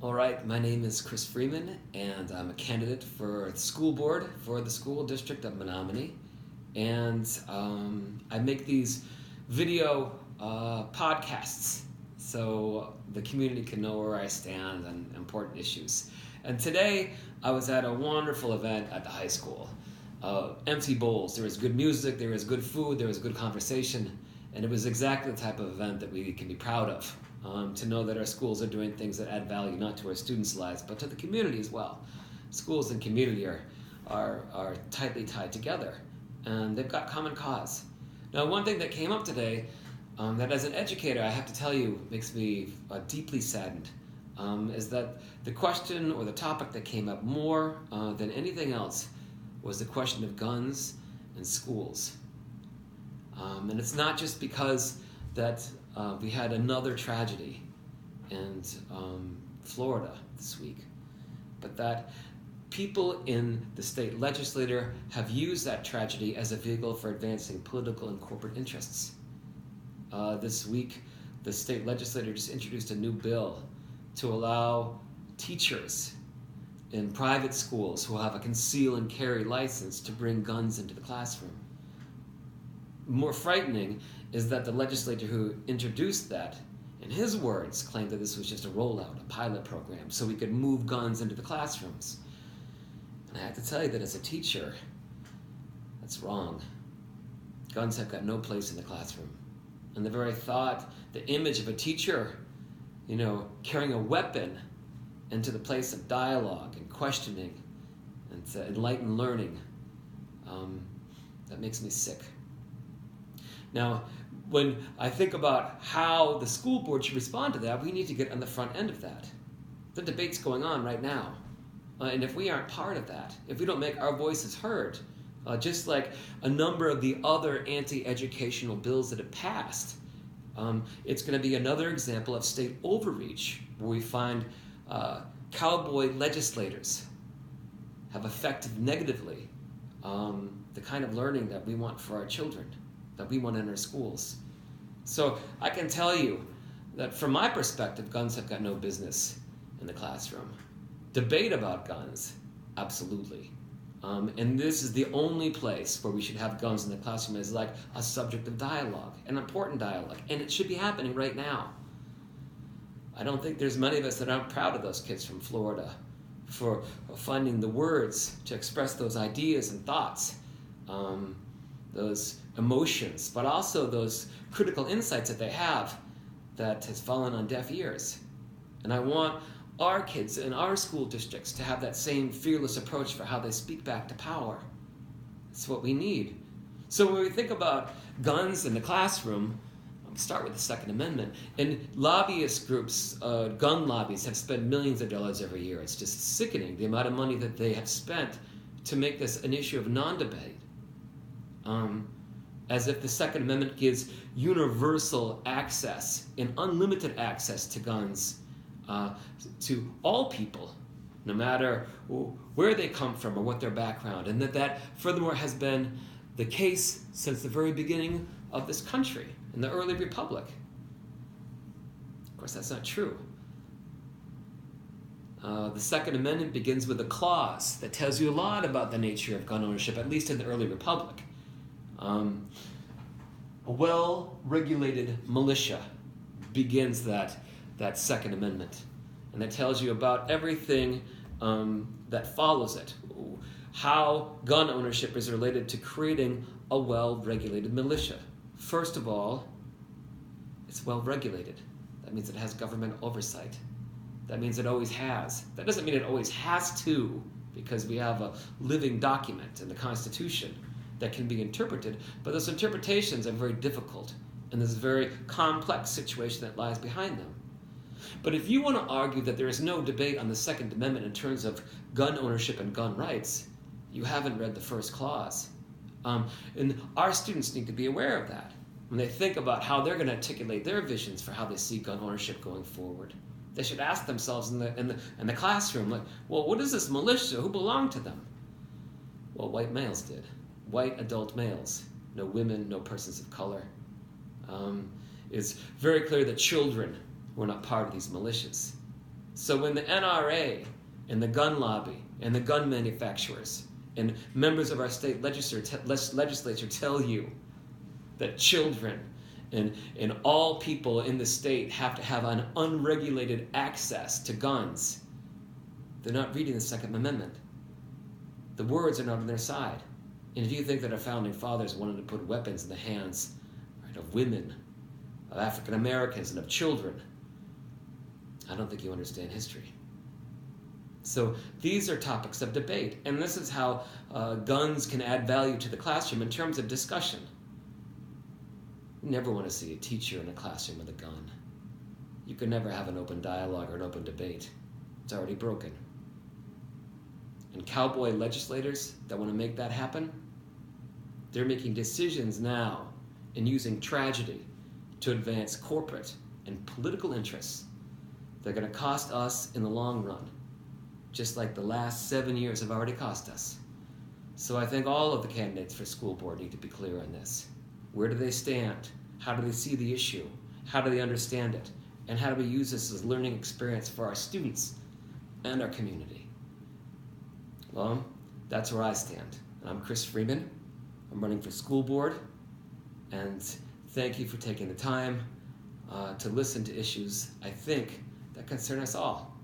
All right, my name is Chris Freeman, and I'm a candidate for the school board for the school district of Menominee. And I make these video podcasts so the community can know where I stand on important issues. And today I was at a wonderful event at the high school. Empty bowls. There was good music, there was good food, there was good conversation, and it was exactly the type of event that we can be proud of. To know that our schools are doing things that add value not to our students' lives, but to the community as well. Schools and community are tightly tied together, and they've got common cause. Now, one thing that came up today that as an educator I have to tell you makes me deeply saddened is that the question or the topic that came up more than anything else was the question of guns and schools. And it's not just because that we had another tragedy in Florida this week, but that people in the state legislature have used that tragedy as a vehicle for advancing political and corporate interests. This week, the state legislature just introduced a new bill to allow teachers in private schools who have a conceal and carry license to bring guns into the classroom. More frightening is that the legislator who introduced that, in his words, claimed that this was just a rollout, a pilot program, so we could move guns into the classrooms. And I have to tell you that as a teacher, that's wrong. Guns have got no place in the classroom. And the very thought, the image of a teacher, carrying a weapon into the place of dialogue and questioning and to enlighten learning, that makes me sick. Now, when I think about how the school board should respond to that, we need to get on the front end of that. The debate's going on right now. And if we aren't part of that, if we don't make our voices heard, just like a number of the other anti-educational bills that have passed, it's going to be another example of state overreach, where we find cowboy legislators have affected negatively the kind of learning that we want for our children, that we want in our schools. So I can tell you that from my perspective, guns have got no business in the classroom. Debate about guns, absolutely. And this is the only place where we should have guns in the classroom as like a subject of dialogue, an important dialogue, and it should be happening right now. I don't think there's many of us that aren't proud of those kids from Florida for finding the words to express those ideas and thoughts, those emotions, but also those critical insights that they have that has fallen on deaf ears. And I want our kids in our school districts to have that same fearless approach for how they speak back to power. It's what we need. So when we think about guns in the classroom, start with the Second Amendment. And lobbyist groups, gun lobbies, have spent millions of dollars every year. It's just sickening the amount of money that they have spent to make this an issue of non-debate. As if the Second Amendment gives universal access and unlimited access to guns to all people, no matter where they come from or what their background, and that furthermore has been the case since the very beginning of this country, in the early republic. Of course, that's not true. The Second Amendment begins with a clause that tells you a lot about the nature of gun ownership, at least in the early republic. A well-regulated militia begins that Second Amendment, and that tells you about everything that follows it, how gun ownership is related to creating a well-regulated militia. First of all, it's well-regulated. That means it has government oversight. That means it always has. That doesn't mean it always has to, because we have a living document in the Constitution that can be interpreted, but those interpretations are very difficult, and there's a very complex situation that lies behind them. But if you want to argue that there is no debate on the Second Amendment in terms of gun ownership and gun rights, you haven't read the first clause. And our students need to be aware of that when they think about how they're going to articulate their visions for how they see gun ownership going forward. They should ask themselves in the classroom, like, well, what is this militia? Who belonged to them? Well, white males did. White adult males. No women, no persons of color. It's very clear that children were not part of these militias. So when the NRA and the gun lobby and the gun manufacturers and members of our state legislature tell you that children and all people in the state have to have an unregulated access to guns, they're not reading the Second Amendment. The words are not on their side. And if you think that our founding fathers wanted to put weapons in the hands, right, of women, of African Americans, and of children, I don't think you understand history. So these are topics of debate, and this is how guns can add value to the classroom in terms of discussion. You never want to see a teacher in a classroom with a gun. You can never have an open dialogue or an open debate. It's already broken. And cowboy legislators that want to make that happen, they're making decisions now and using tragedy to advance corporate and political interests. They're going to cost us in the long run, just like the last 7 years have already cost us. So I think all of the candidates for school board need to be clear on this. Where do they stand? How do they see the issue? How do they understand it? And how do we use this as a learning experience for our students and our community? Well, that's where I stand. I'm Chris Freeman. I'm running for school board. And thank you for taking the time to listen to issues, I think, that concern us all.